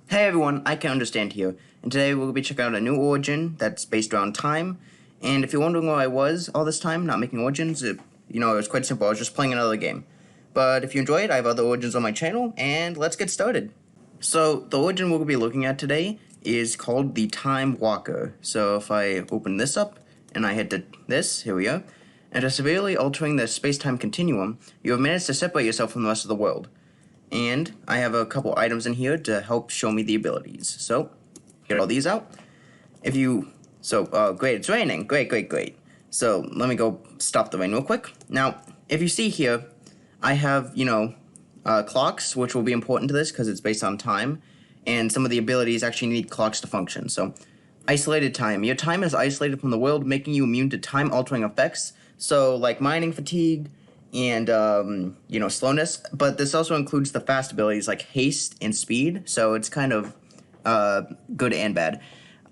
Hey everyone, I Can Understand here, and today we'll be checking out a new origin that's based around time. And if you're wondering where I was all this time, not making origins, it was quite simple. I was just playing another game. But if you enjoy it, I have other origins on my channel, and let's get started. So the origin we'll be looking at today is called the Time Walker. So if I open this up and I hit this, here we go. And after severely altering the space-time continuum, you have managed to separate yourself from the rest of the world. And I have a couple items in here to help show me the abilities. So, get all these out. Great, it's raining. Great. So, let me go stop the rain real quick. Now, if you see here, I have, clocks, which will be important to this because it's based on time. And some of the abilities actually need clocks to function. So, isolated time. Your time is isolated from the world, making you immune to time-altering effects. So, like mining fatigue, and slowness, but this also includes the fast abilities like haste and speed, so it's kind of good and bad.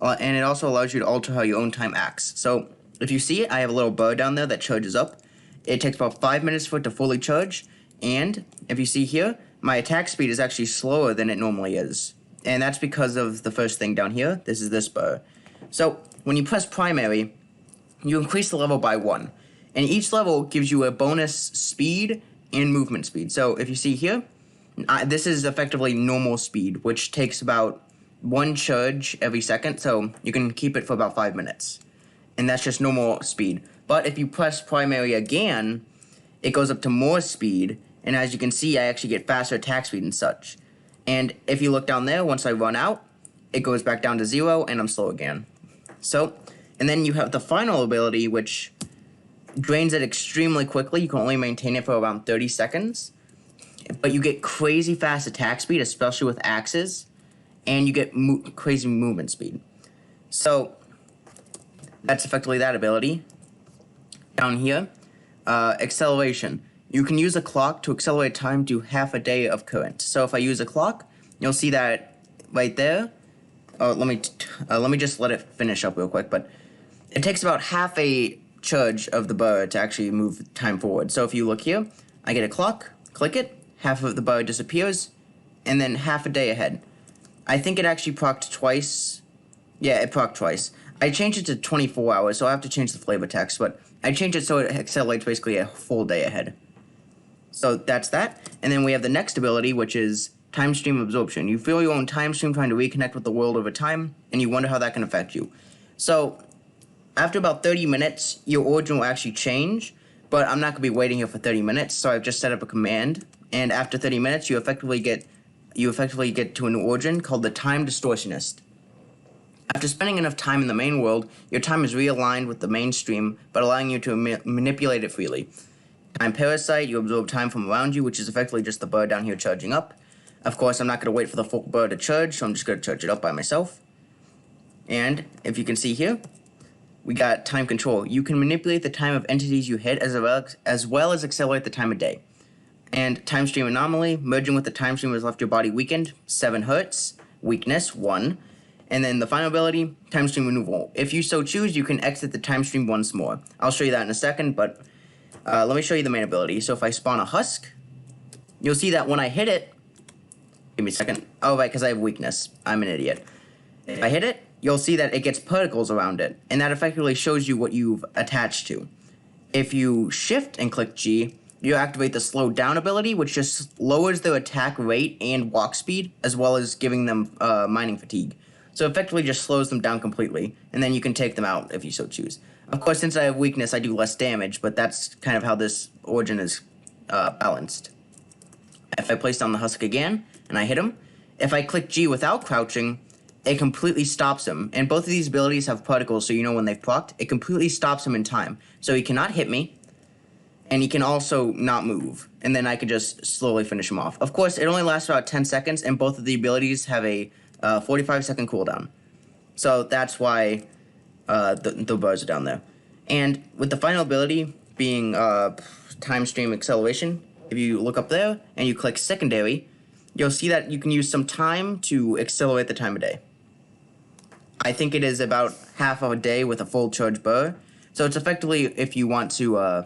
And it also allows you to alter how your own time acts. So if you see it, I have a little bird down there that charges up. It takes about 5 minutes for it to fully charge, and if you see here, my attack speed is actually slower than it normally is. And that's because of the first thing down here. This is this bar. So when you press primary, you increase the level by 1. And each level gives you a bonus speed and movement speed. So if you see here, this is effectively normal speed, which takes about 1 charge every second. So you can keep it for about 5 minutes. And that's just normal speed. But if you press primary again, it goes up to more speed. And as you can see, I actually get faster attack speed and such. And if you look down there, once I run out, it goes back down to 0 and I'm slow again. And then you have the final ability, which drains it extremely quickly. You can only maintain it for around 30 seconds. But you get crazy fast attack speed, especially with axes. And you get crazy movement speed. So, that's effectively that ability. Down here, acceleration. You can use a clock to accelerate time to half a day of current. So if I use a clock, you'll see that right there. Let me just let it finish up real quick. But it takes about half a charge of the bar to actually move time forward. So if you look here, I get a clock, click it, half of the bar disappears, and then half a day ahead. I think it actually procced twice. Yeah, it procced twice. I changed it to 24 hours, so I have to change the flavor text, but I changed it so it accelerates basically a full day ahead. So that's that. And then we have the next ability, which is time stream absorption. You feel your own time stream trying to reconnect with the world over time, and you wonder how that can affect you. So after about 30 minutes, your origin will actually change, but I'm not going to be waiting here for 30 minutes, so I've just set up a command, and after 30 minutes, you effectively get to an origin called the Time Distortionist. After spending enough time in the main world, your time is realigned with the mainstream, but allowing you to manipulate it freely. Time Parasite, you absorb time from around you, which is effectively just the bird down here charging up. Of course, I'm not going to wait for the full bird to charge, so I'm just going to charge it up by myself. And if you can see here, we got time control. You can manipulate the time of entities you hit as well as accelerate the time of day. And time stream anomaly, merging with the time stream has left your body weakened, 7 hertz, weakness, 1. And then the final ability, time stream removal. If you so choose, you can exit the time stream once more. I'll show you that in a second, but let me show you the main ability. So if I spawn a husk, you'll see that when I hit it, give me a second. Oh, right, because I have weakness. I'm an idiot. If I hit it, you'll see that it gets particles around it, and that effectively shows you what you've attached to. If you shift and click G, you activate the slow down ability, which just lowers their attack rate and walk speed, as well as giving them mining fatigue. So effectively just slows them down completely, and then you can take them out if you so choose. Of course, since I have weakness, I do less damage, but that's kind of how this origin is balanced. If I place down the husk again, and I hit him, if I click G without crouching, it completely stops him. And both of these abilities have particles, so you know when they've procced. It completely stops him in time. So he cannot hit me, and he can also not move. And then I can just slowly finish him off. Of course, it only lasts about 10 seconds, and both of the abilities have a 45-second cooldown. So that's why the bars are down there. And with the final ability being time stream acceleration, if you look up there and you click secondary, you'll see that you can use some time to accelerate the time of day. I think it is about half of a day with a full charge bar. So it's effectively if you want to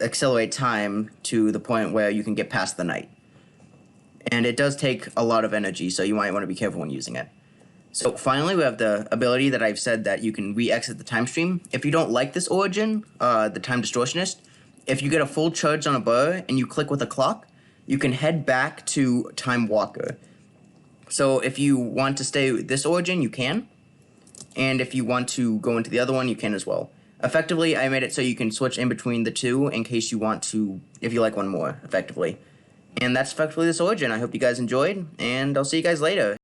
accelerate time to the point where you can get past the night. and it does take a lot of energy, so you might want to be careful when using it. So finally, we have the ability that I've said that you can re-exit the time stream. If you don't like this origin, the time distortionist, if you get a full charge on a bar and you click with a clock, you can head back to time walker. So if you want to stay with this origin, you can. And if you want to go into the other one, you can as well. Effectively, I made it so you can switch in between the two in case you want to, if you like one more, effectively. And that's effectively this origin. I hope you guys enjoyed, and I'll see you guys later.